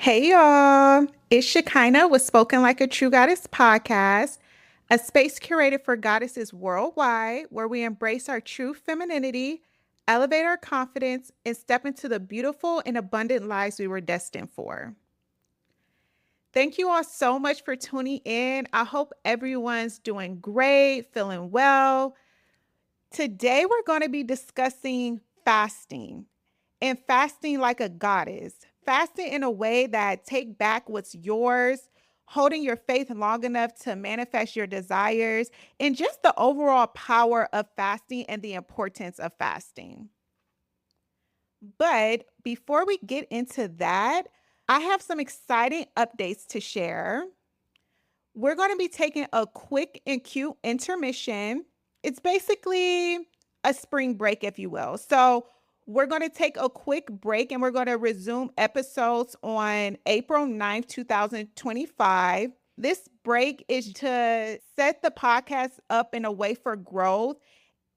Hey y'all, it's Shekinah with Spoken Like a True Goddess podcast, a space curated for goddesses worldwide where we embrace our true femininity, elevate our confidence, and step into the beautiful and abundant lives we were destined for. Thank you all so much for tuning in. I hope everyone's doing great, feeling well. Today, we're going to be discussing fasting and fasting like a goddess, fasting in a way that take back what's yours, holding your faith long enough to manifest your desires, and just the overall power of fasting and the importance of fasting. But before we get into that, I have some exciting updates to share. We're going to be taking a quick and cute intermission. It's basically a spring break, if you will. So, we're going to take a quick break and we're going to resume episodes on April 9th, 2025. This break is to set the podcast up in a way for growth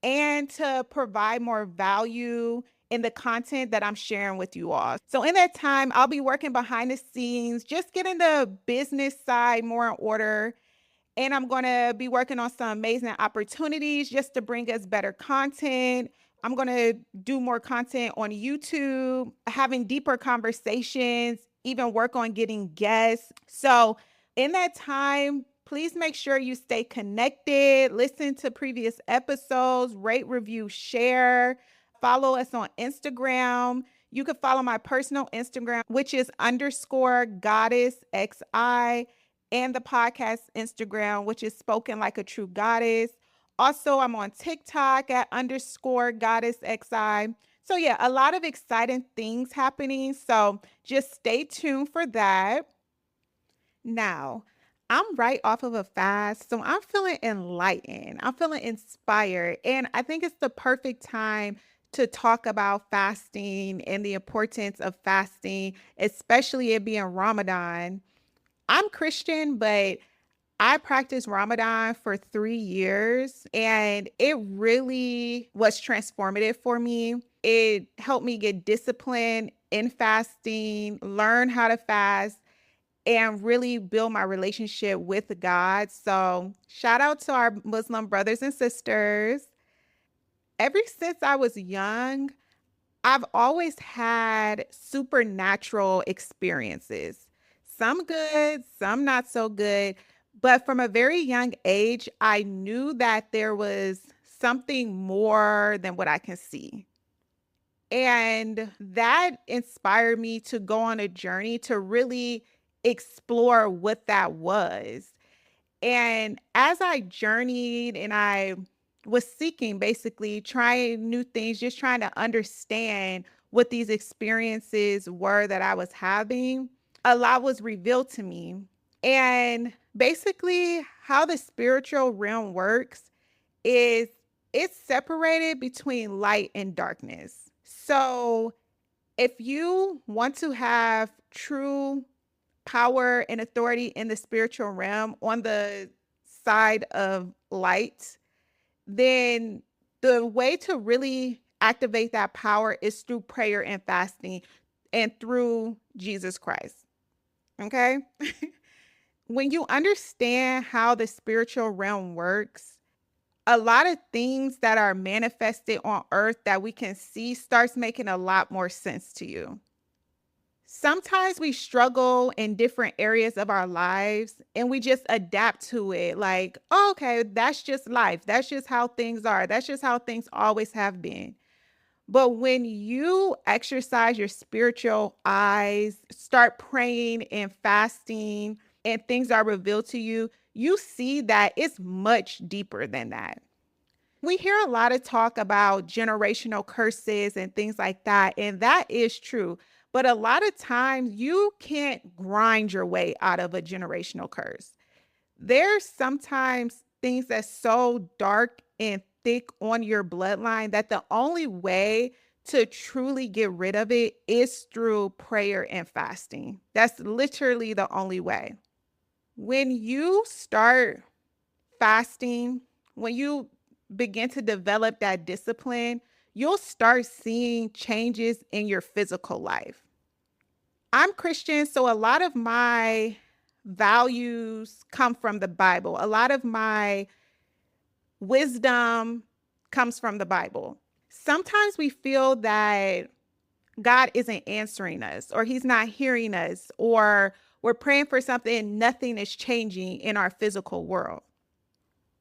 and to provide more value in the content that I'm sharing with you all. So in that time, I'll be working behind the scenes, just getting the business side more in order. And I'm going to be working on some amazing opportunities just to bring us better content. I'm going to do more content on YouTube, having deeper conversations, even work on getting guests. So, in that time, please make sure you stay connected, listen to previous episodes, rate, review, share, follow us on Instagram. You can follow my personal Instagram, which is underscore goddess XI, and the podcast Instagram, which is Spoken Like a True Goddess. Also, I'm on TikTok at underscore goddess XI. So, yeah, a lot of exciting things happening. So, just stay tuned for that. Now, I'm right off of a fast, so I'm feeling enlightened. I'm feeling inspired. And I think it's the perfect time to talk about fasting and the importance of fasting, especially it being Ramadan. I'm Christian, but I practiced Ramadan for 3 years and it really was transformative for me. It helped me get disciplined in fasting, learn how to fast, and really build my relationship with God. So, shout out to our Muslim brothers and sisters. Ever since I was young, I've always had supernatural experiences, some good, some not so good. But from a very young age, I knew that there was something more than what I can see. And that inspired me to go on a journey to really explore what that was. And as I journeyed and I was seeking, basically trying new things, just trying to understand what these experiences were that I was having, a lot was revealed to me. And basically, how the spiritual realm works is it's separated between light and darkness. So, if you want to have true power and authority in the spiritual realm on the side of light, then the way to really activate that power is through prayer and fasting and through Jesus Christ. Okay. When you understand how the spiritual realm works, a lot of things that are manifested on earth that we can see starts making a lot more sense to you. Sometimes we struggle in different areas of our lives and we just adapt to it. Like, oh, okay, that's just life. That's just how things are. That's just how things always have been. But when you exercise your spiritual eyes, start praying and fasting, and things are revealed to you, you see that it's much deeper than that. We hear a lot of talk about generational curses and things like that, and that is true. But a lot of times you can't grind your way out of a generational curse. There's sometimes things that's so dark and thick on your bloodline that the only way to truly get rid of it is through prayer and fasting. That's literally the only way. When you start fasting, when you begin to develop that discipline, you'll start seeing changes in your physical life. I'm Christian, so a lot of my values come from the Bible. A lot of my wisdom comes from the Bible. Sometimes we feel that God isn't answering us, or he's not hearing us, or we're praying for something and nothing is changing in our physical world.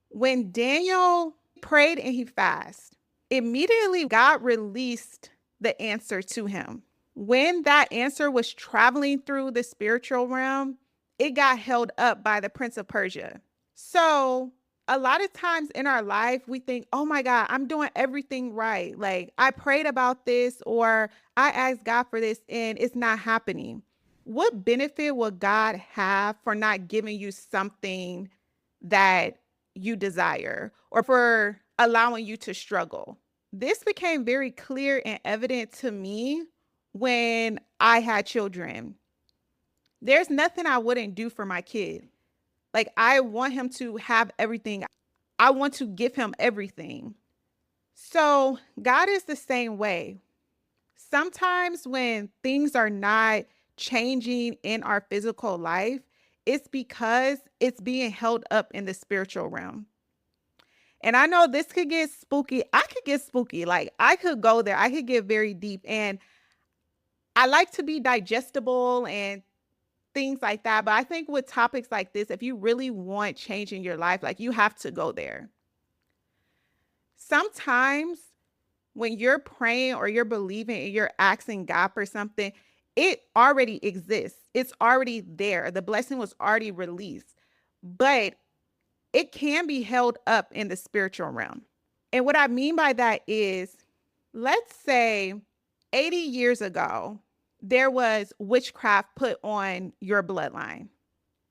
When Daniel prayed and he fasted, immediately God released the answer to him. When that answer was traveling through the spiritual realm, it got held up by the Prince of Persia. So a lot of times in our life, we think, oh my God, I'm doing everything right. Like I prayed about this or I asked God for this and it's not happening. What benefit will God have for not giving you something that you desire or for allowing you to struggle? This became very clear and evident to me when I had children. There's nothing I wouldn't do for my kid. Like, I want him to have everything. I want to give him everything. So, God is the same way. Sometimes when things are not changing in our physical life, it's because it's being held up in the spiritual realm. And I know this could get spooky. I could get spooky. Like, I could go there. I could get very deep. And I like to be digestible and things like that. But I think with topics like this, if you really want change in your life, like you have to go there. Sometimes when you're praying or you're believing and you're asking God for something, it already exists. It's already there. The blessing was already released, but it can be held up in the spiritual realm. And what I mean by that is, let's say 80 years ago, there was witchcraft put on your bloodline.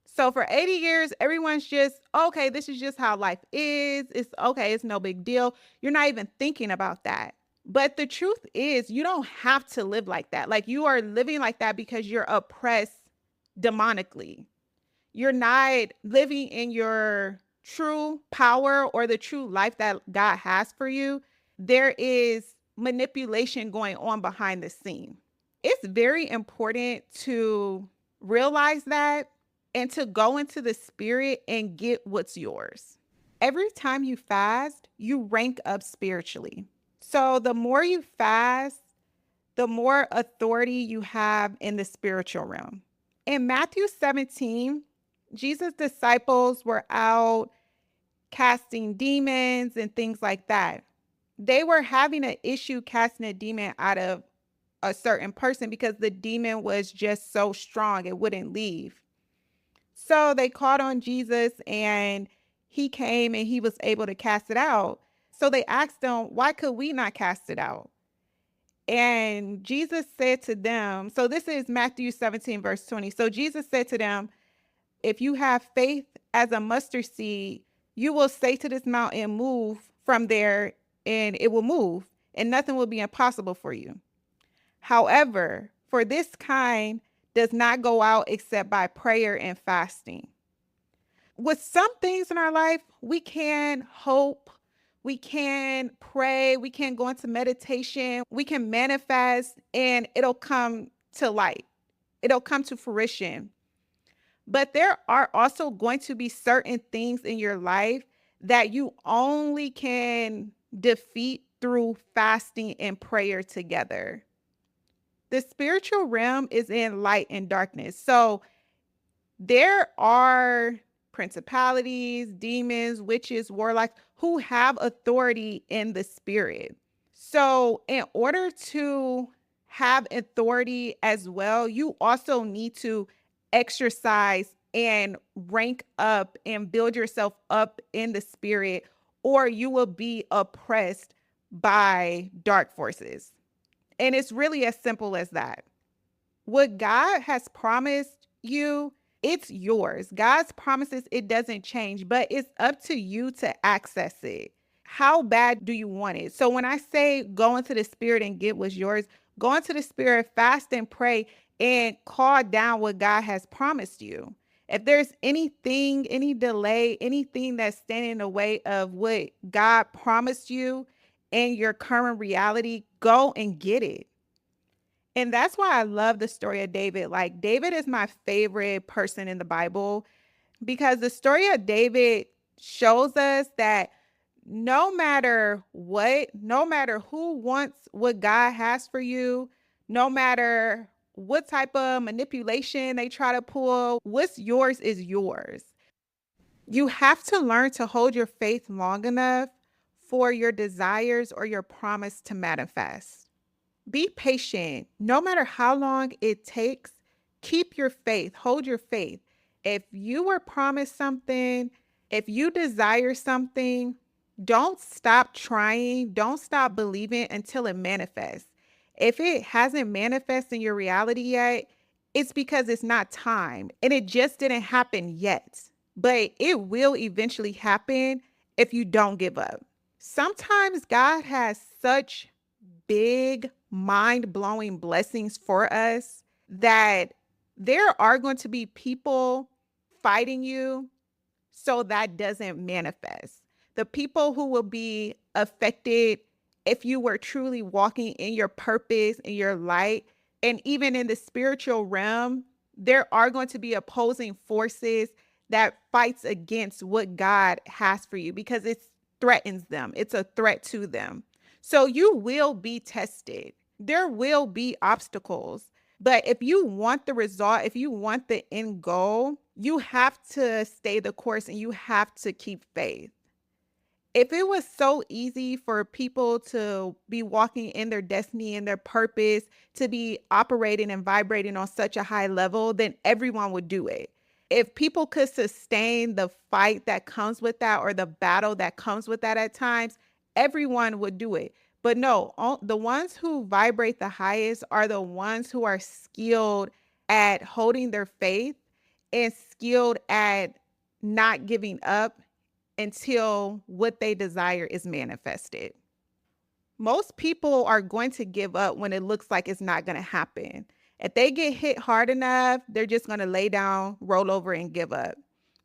So for 80 years, everyone's just, okay, this is just how life is. It's okay. It's no big deal. You're not even thinking about that. But the truth is, you don't have to live like that. Like you are living like that because you're oppressed demonically. You're not living in your true power or the true life that God has for you. There is manipulation going on behind the scene. It's very important to realize that and to go into the spirit and get what's yours. Every time you fast, you rank up spiritually. So the more you fast, the more authority you have in the spiritual realm. In Matthew 17, Jesus' disciples were out casting demons and things like that. They were having an issue casting a demon out of a certain person because the demon was just so strong, it wouldn't leave. So they called on Jesus and he came and he was able to cast it out. So they asked him, why could we not cast it out? And Jesus said to them, so this is Matthew 17, verse 20. So Jesus said to them, if you have faith as a mustard seed, you will say to this mountain, move from there, and it will move, and nothing will be impossible for you. However, for this kind does not go out except by prayer and fasting. With some things in our life, we can hope, we can pray, we can go into meditation, we can manifest, and it'll come to light. It'll come to fruition. But there are also going to be certain things in your life that you only can defeat through fasting and prayer together. The spiritual realm is in light and darkness. So there are principalities, demons, witches, warlocks who have authority in the spirit. So in order to have authority as well, you also need to exercise and rank up and build yourself up in the spirit, or you will be oppressed by dark forces. And it's really as simple as that. What God has promised you, it's yours. God's promises, it doesn't change, but it's up to you to access it. How bad do you want it? So when I say go into the spirit and get what's yours, go into the spirit, fast and pray, and call down what God has promised you. If there's anything, any delay, anything that's standing in the way of what God promised you in your current reality, go and get it. And that's why I love the story of David. Like, David is my favorite person in the Bible because the story of David shows us that no matter what, no matter who wants what God has for you, no matter what type of manipulation they try to pull, what's yours is yours. You have to learn to hold your faith long enough for your desires or your promise to manifest. Be patient. No matter how long it takes, keep your faith, hold your faith. If you were promised something, if you desire something, don't stop trying, don't stop believing until it manifests. If it hasn't manifested in your reality yet, it's because it's not time and it just didn't happen yet. But it will eventually happen if you don't give up. Sometimes God has such big, mind blowing blessings for us that there are going to be people fighting you so that doesn't manifest. The people who will be affected if you were truly walking in your purpose, in your light, and even in the spiritual realm, there are going to be opposing forces that fights against what God has for you because it threatens them. It's a threat to them. So you will be tested. There will be obstacles. But if you want the result, if you want the end goal, you have to stay the course and you have to keep faith. If it was so easy for people to be walking in their destiny and their purpose, to be operating and vibrating on such a high level, then everyone would do it. If people could sustain the fight that comes with that or the battle that comes with that at times, everyone would do it. But no, the ones who vibrate the highest are the ones who are skilled at holding their faith and skilled at not giving up until what they desire is manifested. Most people are going to give up when it looks like it's not going to happen. If they get hit hard enough, they're just going to lay down, roll over, and give up.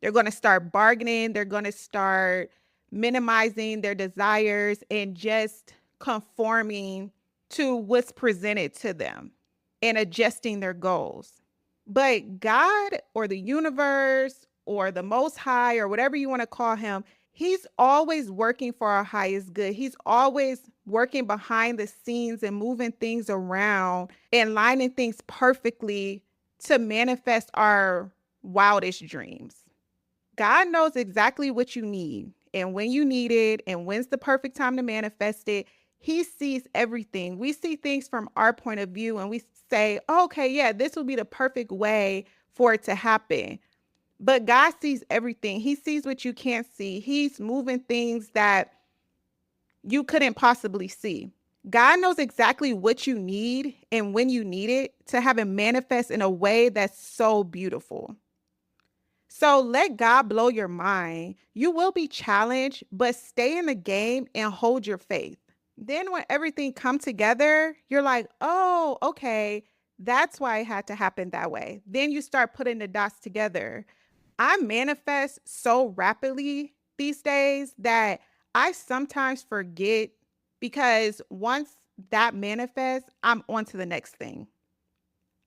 They're going to start bargaining. They're going to start minimizing their desires and just conforming to what's presented to them and adjusting their goals. But God or the universe or the Most High or whatever you want to call him, he's always working for our highest good. He's always working behind the scenes and moving things around and lining things perfectly to manifest our wildest dreams. God knows exactly what you need and when you need it and when's the perfect time to manifest it. He sees everything. We see things from our point of view and we say, oh, okay, yeah, this will be the perfect way for it to happen. But God sees everything. He sees what you can't see. He's moving things that you couldn't possibly see. God knows exactly what you need and when you need it to have it manifest in a way that's so beautiful. So let God blow your mind. You will be challenged, but stay in the game and hold your faith. Then when everything come together, you're like, oh, okay, that's why it had to happen that way. Then you start putting the dots together. I manifest so rapidly these days that I sometimes forget because once that manifests, I'm on to the next thing.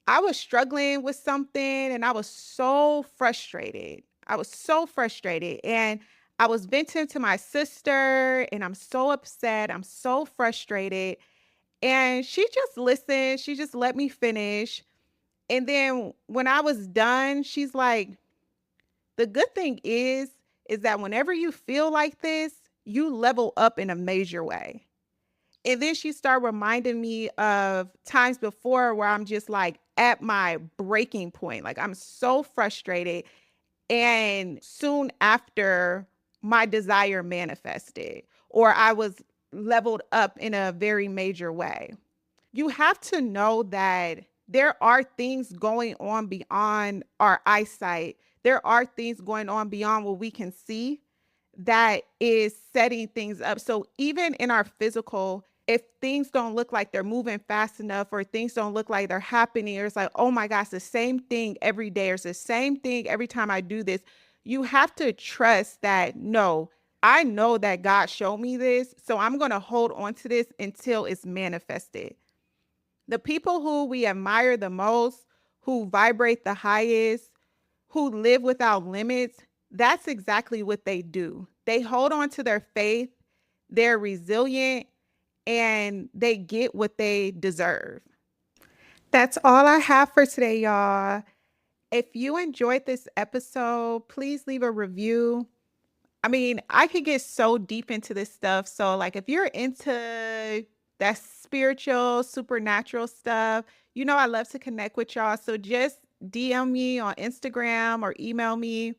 I was struggling with something and I was so frustrated. I was so frustrated and I was venting to my sister and I'm so upset. I'm so frustrated. And she just listened. She just let me finish. And then when I was done, she's like, the good thing is that whenever you feel like this, you level up in a major way. And then she started reminding me of times before where I'm just like at my breaking point. Like I'm so frustrated. And soon after, my desire manifested, or I was leveled up in a very major way. You have to know that there are things going on beyond our eyesight. There are things going on beyond what we can see that is setting things up. So even in our physical, if things don't look like they're moving fast enough or things don't look like they're happening, or it's like, oh my gosh, the same thing every day, or it's the same thing every time I do this, you have to trust that, no, I know that God showed me this, so I'm going to hold on to this until it's manifested. The people who we admire the most, who vibrate the highest, who live without limits, that's exactly what they do. They hold on to their faith, they're resilient, and they get what they deserve. That's all I have for today, y'all. If you enjoyed this episode, please leave a review. I mean, I could get so deep into this stuff. So, like, if you're into that spiritual, supernatural stuff, I love to connect with y'all. So just DM me on Instagram or email me.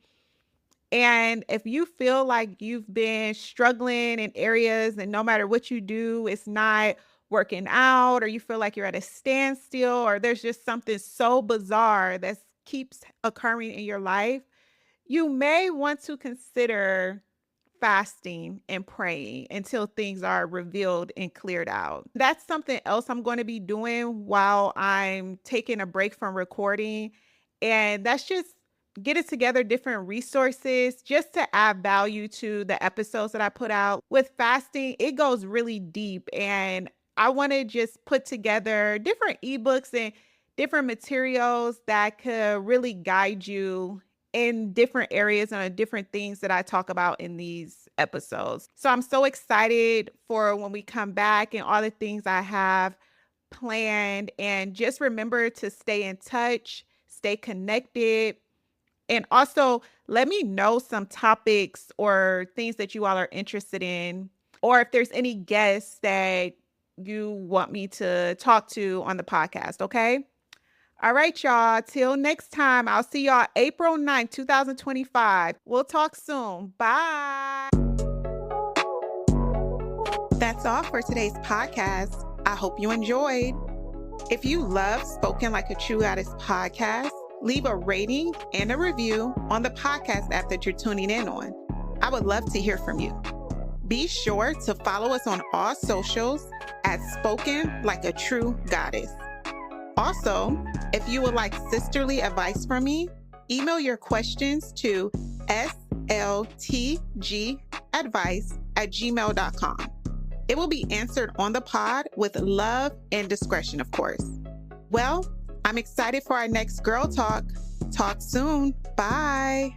And if you feel like you've been struggling in areas and no matter what you do, it's not working out, or you feel like you're at a standstill, or there's just something so bizarre that keeps occurring in your life, you may want to consider fasting and praying until things are revealed and cleared out. That's something else I'm going to be doing while I'm taking a break from recording. And that's just getting together different resources just to add value to the episodes that I put out. With fasting, it goes really deep, and I want to just put together different ebooks and different materials that could really guide you in different areas and on different things that I talk about in these episodes. So I'm so excited for when we come back and all the things I have planned. And just remember to stay in touch, stay connected, and also let me know some topics or things that you all are interested in, or if there's any guests that you want me to talk to on the podcast, okay? All right, y'all. Till next time, I'll see y'all April 9th, 2025. We'll talk soon. Bye. That's all for today's podcast. I hope you enjoyed. If you love Spoken Like a True Goddess podcast, leave a rating and a review on the podcast app that you're tuning in on. I would love to hear from you. Be sure to follow us on all socials at Spoken Like a True Goddess. Also, if you would like sisterly advice from me, email your questions to sltgadvice@gmail.com. It will be answered on the pod with love and discretion, of course. Well, I'm excited for our next Girl Talk. Talk soon. Bye.